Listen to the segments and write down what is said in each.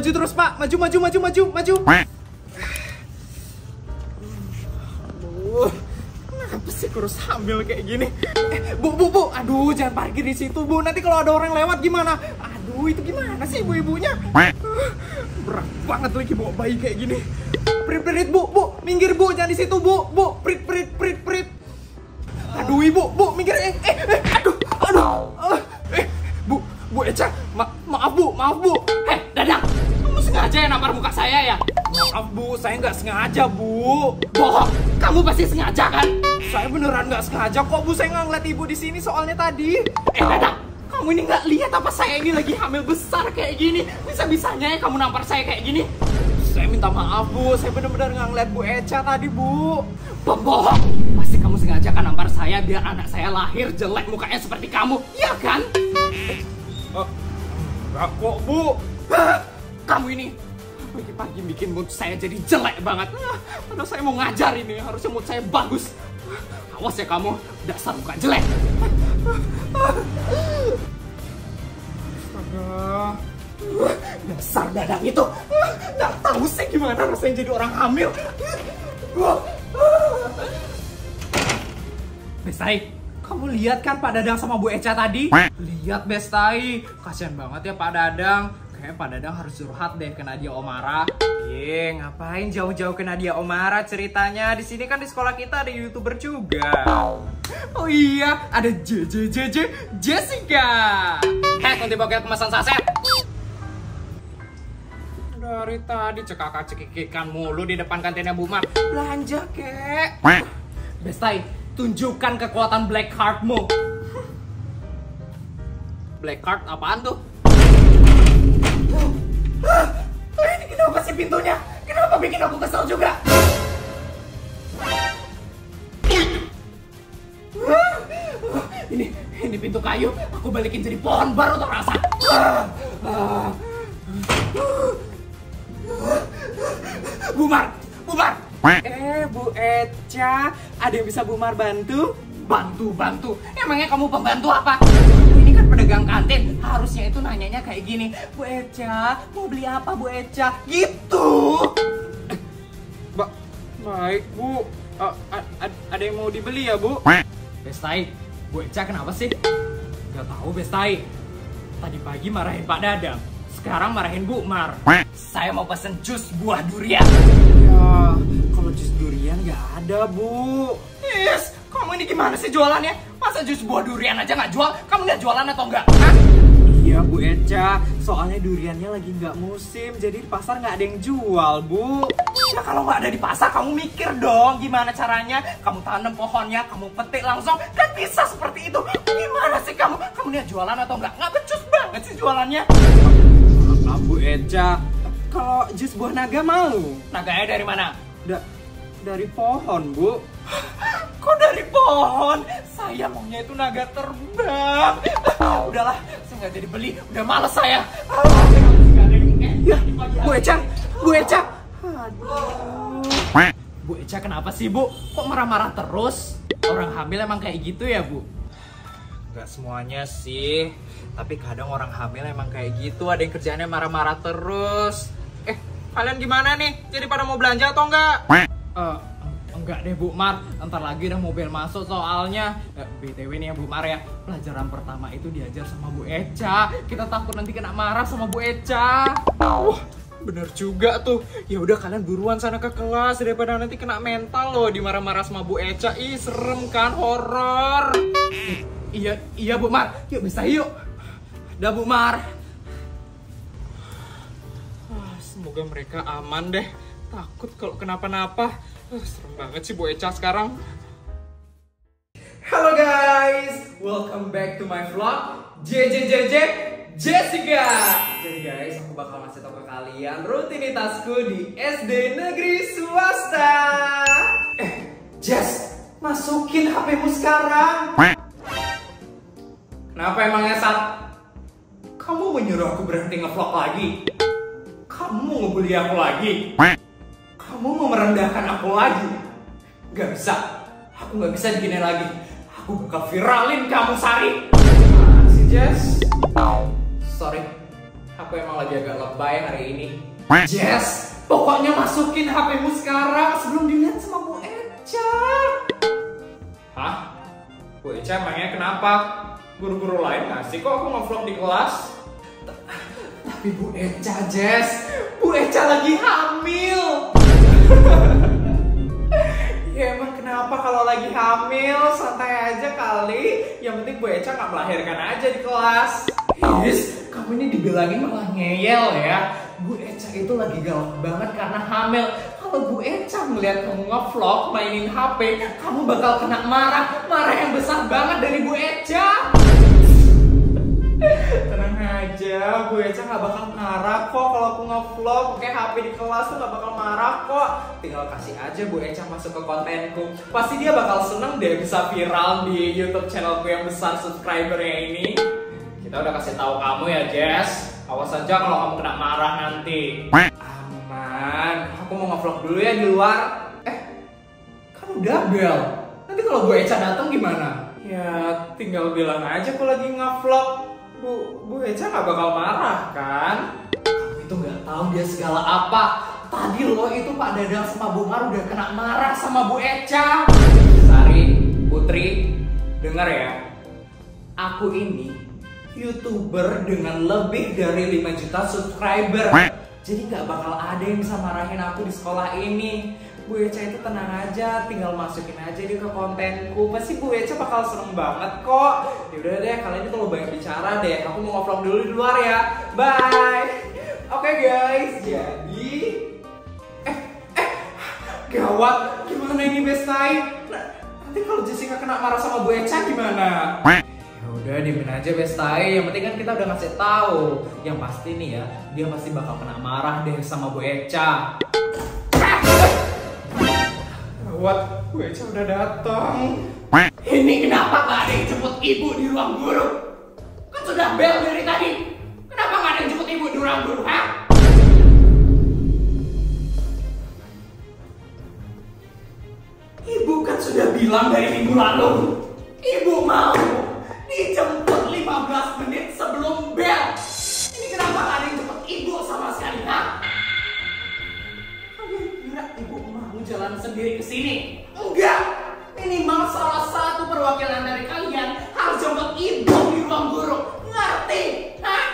maju terus Pak. Maju. Kenapa sih kurus hamil kayak gini? Bu. Aduh, jangan parkir di situ, Bu. Nanti kalau ada orang lewat gimana? Aduh, itu gimana sih ibu-ibunya? Berat banget lagi bawa bayi kayak gini. Prit, Bu. Minggir, Bu. Jangan di situ, Bu. Prit. Aduh, Ibu. Bu, minggir. Aduh. Bu Eca. Maaf, Bu. Dadang. Kamu sengaja ya nampar muka saya ya? Maaf, Bu. Saya nggak sengaja, Bu. Bohong. Kamu pasti sengaja kan? Saya beneran nggak sengaja kok, Bu. Saya nggak ngeliat Ibu di sini soalnya tadi. Dadang. Kamu ini nggak lihat apa saya ini lagi hamil besar kayak gini? Bisa-bisanya ya kamu nampar saya kayak gini? Saya minta maaf, Bu. Saya bener-bener nggak ngeliat Bu Eca tadi, Bu. Pembohong. Pasti kamu sengaja kan nampar saya biar anak saya lahir jelek mukanya seperti kamu, iya kan? Enggak kok, Bu. Kamu ini pagi-pagi bikin mood saya jadi jelek banget. Padahal saya mau ngajar ini, harusnya mood saya bagus. Awas ya kamu, dasar muka jelek. Astaga. Dasar Dadang itu. Nggak tahu sih gimana rasanya jadi orang hamil. Bestai, kamu lihat kan Pak Dadang sama Bu Eca tadi? Lihat Bestai, kasihan banget ya Pak Dadang. Kayaknya Pak Dadang harus curhat deh ke Nadia Oomara. Ngapain jauh-jauh ke Nadia Oomara ceritanya? Di sini kan di sekolah kita ada YouTuber juga. Oh iya, ada Jessica. Kunti bokeh kemasan saset. Dari tadi cekak-cekikikan mulu di depan kantinnya Bu Mar. Belanja kek. Bestai, tunjukkan kekuatan Black Heartmu. Black Heart apaan tuh? Ini kenapa sih pintunya? Kenapa bikin aku kesel juga? Ini pintu kayu. Aku balikin jadi pohon baru tuh rasa. Bu Mar. Bu Eca, ada yang bisa Bu Mar bantu? Bantu? Emangnya kamu pembantu apa? Ini kan pedagang kantin, harusnya itu nanyanya kayak gini. Bu Eca, mau beli apa Bu Eca? Gitu. Baik Bu, ada yang mau dibeli ya Bu? Bestai, Bu Eca kenapa sih? Gak tahu Bestai. Tadi pagi marahin Pak Dadang, sekarang marahin Bu Mar. Saya mau pesen jus buah durian. Ya, kalau jus durian nggak ada Bu. Kamu ini gimana sih jualannya? Masa jus buah durian aja nggak jual? Kamu nggak jualan atau nggak? Iya Bu Eca, soalnya duriannya lagi nggak musim, jadi di pasar nggak ada yang jual Bu. Ya kalau nggak ada di pasar, kamu mikir dong gimana caranya? Kamu tanam pohonnya, kamu petik langsung, kan bisa seperti itu. Gimana sih kamu? Kamu niat jualan atau nggak? Nggak becus banget sih jualannya. Bu Eca, kalau jus buah naga mau? Naganya dari mana? Dari pohon Bu. Kok dari pohon? Saya maunya itu naga terbang. Udahlah, saya nggak jadi beli. Udah males saya. Ya, Bu Eca. Aduh. Bu Eca kenapa sih Bu? Kok marah-marah terus? Orang hamil emang kayak gitu ya Bu? Gak semuanya sih, tapi kadang orang hamil emang kayak gitu. Ada yang kerjaannya marah-marah terus. Kalian gimana nih? Jadi pada mau belanja atau enggak? Enggak deh Bu Mar, ntar lagi udah mobil masuk soalnya. BTW nih ya Bu Mar ya, pelajaran pertama itu diajar sama Bu Eca. Kita takut nanti kena marah sama Bu Eca. Bener juga tuh. Ya udah kalian buruan sana ke kelas daripada nanti kena mental loh dimarah-marah sama Bu Eca. Ih serem kan, horor. Iya Bu Mar, yuk bisa yuk. Dah Bu Mar. Semoga mereka aman deh. Takut kalau kenapa-napa. Serem banget sih Bu Eca sekarang. Halo guys, welcome back to my vlog Jessica. Jadi guys, aku bakal ngasih tau ke kalian rutinitasku di SD negeri swasta. Jess, masukin HP-mu sekarang. Kenapa emangnya Sat? Kamu menyuruh aku berhenti ngevlog lagi? Kamu mau ngebully aku lagi? Kamu mau merendahkan aku lagi? Gak bisa. Aku gak bisa begini lagi. Aku bakal viralin kamu, Sari. Si Jess. Sorry. Aku emang lagi agak lebay hari ini. Jess, pokoknya masukin HP-mu sekarang sebelum dilihat sama Bu Eca. Hah? Bu Eca emangnya kenapa? Guru-guru lain ngasih kok aku nge-vlog di kelas. Tapi Bu Eca, Jess, Bu Eca lagi hamil. Ya emang kenapa kalau lagi hamil, santai aja kali. Yang penting Bu Eca nggak melahirkan aja di kelas. Yes, kamu ini dibilangin malah ngeyel ya. Bu Eca itu lagi galak banget karena hamil. Kalau Bu Eca melihat kamu nge-vlog mainin HP, kamu bakal kena marah yang besar banget dari Bu Eca. Tenang aja, Bu Eca gak bakal marah kok kalau aku nge-vlog pakai HP di kelas tuh gak bakal marah kok. Tinggal kasih aja Bu Eca masuk ke kontenku. Pasti dia bakal seneng deh bisa viral di YouTube channelku yang besar subscribernya ini. Kita udah kasih tahu kamu ya, Jess. Awas aja kalau kamu kena marah nanti. Aman. Aku mau nge-vlog dulu ya di luar. Kan udah bel. Nanti kalau Bu Eca datang gimana? Ya tinggal bilang aja aku lagi nge-vlog. Bu Eca gak bakal marah kan? Kamu itu gak tahu dia segala apa. Tadi lo itu Pak Dadang sama Bu Mar udah kena marah sama Bu Eca. Sari, Putri, dengar ya. Aku ini YouTuber dengan lebih dari 5 juta subscriber. Jadi gak bakal ada yang bisa marahin aku di sekolah ini. Bu Eca itu tenang aja, tinggal masukin aja dia ke kontenku. Pasti Bu Eca bakal seneng banget kok. Yaudah deh, kalian itu terlalu banyak bicara deh. Aku mau nge-vlog dulu di luar ya. Bye. Oke guys, jadi gawat, gimana ini Bestai? Nanti kalau Jessica kena marah sama Bu Eca gimana? Ya udah diemin aja Bestai. Yang penting kan kita udah ngasih tahu. Yang pasti nih ya, dia pasti bakal kena marah deh sama Bu Eca. Gawat, Bu Eca udah datang. Ini kenapa gak ada yang jemput ibu di ruang guru? Kan sudah bel dari tadi. Kenapa gak ada yang jemput ibu di ruang guru, ha? Ibu kan sudah bilang dari minggu lalu. Ibu mau dijemput 15 menit sebelum bel. Ini kenapa gak ada yang jemput ibu sama sekali, ha? Kalian kira ibu mau jalan sendiri ke sini? Enggak! Minimal salah satu perwakilan dari kalian harus jemput ibu di ruang guru. Ngerti? Hah?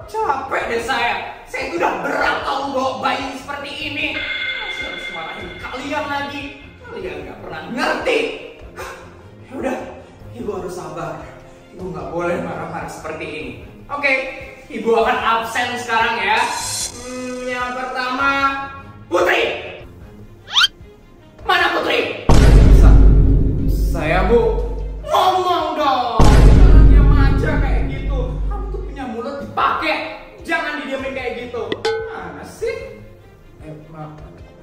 Capek deh saya. Saya itu udah berat tau bawa bayi seperti ini. Masih harus marahin kalian lagi. Kalian gak pernah ngerti. Ya udah, ibu harus sabar. Ibu nggak boleh marah-marah seperti ini. Oke, ibu akan absen sekarang ya. Yang pertama, Putri. Mana Putri? Saya Bu. Ngomong dong. Jangan diam aja kayak gitu. Kamu tuh punya mulut dipakai. Jangan didiamin kayak gitu. Mana sih?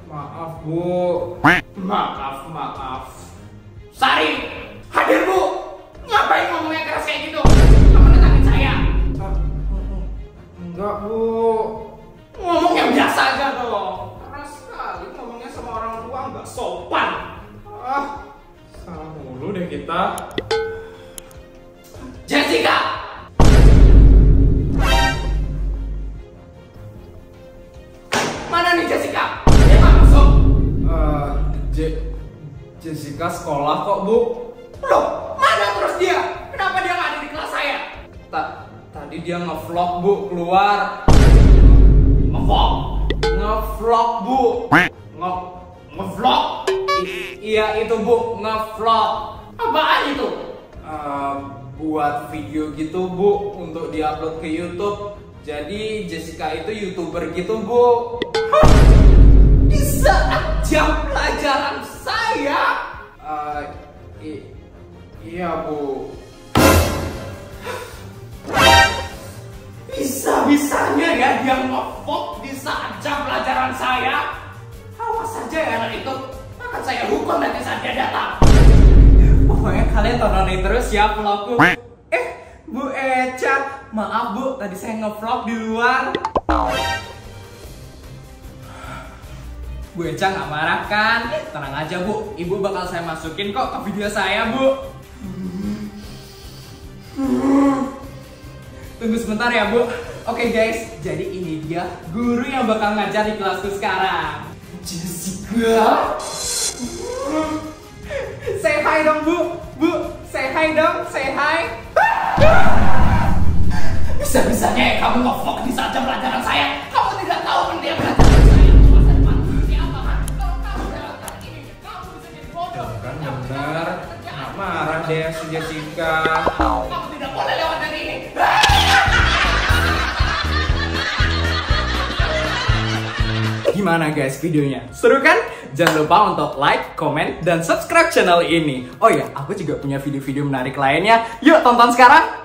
Maaf Bu. Maaf. Sari, hadir Bu. Ngapain ngomongnya keras kayak gitu? Kamu nentangin saya? Enggak Bu. Ngomong yang biasa aja dong. Keras sekali ngomongnya sama orang tua, nggak sopan. Salah mulu deh kita. Jessica! Mana nih Jessica? Dia nggak masuk. Jessica sekolah kok Bu. Loh, mana terus dia? Kenapa dia nggak ada di kelas saya? Tadi dia nge-vlog Bu, keluar. Nge-vlog Bu. Nge-vlog? Iya itu Bu, nge-vlog. Apaan itu? Buat video gitu Bu, untuk diupload ke YouTube. Jadi Jessica itu YouTuber gitu Bu. Hah? Di saat jam pelajaran saya? Iya Bu. Bisa-bisanya ya dia nge-vlog di saat jam pelajaran saya. Awas saja ya anak itu. Akan saya hukum nanti saat dia datang. Pokoknya kalian tontonin terus ya vlogku. Bu Eca, maaf Bu, tadi saya nge-vlog di luar. Bu Eca nggak marah kan? Tenang aja Bu, Ibu bakal saya masukin kok ke video saya Bu. Tunggu sebentar ya Bu. Oke guys, jadi ini dia guru yang bakal ngajar di kelasku sekarang. Jessica. Say hi dong Bu. Bu, say hi dong, say hi. Bisa-bisanya kamu nge-vlog di saat jam pelajaran saya. Kamu tidak tahu pendiam pelajaran saya. Masa depan seperti apa kan? Kalau kamu dalam keadaan ini, kamu bisa jadi bodoh. Kan bener, nggak marah deh si Jessica. Kamu tidak boleh lewat dari ini. Gimana guys videonya? Seru kan? Jangan lupa untuk like, comment, dan subscribe channel ini. Oh ya, aku juga punya video-video menarik lainnya. Yuk tonton sekarang!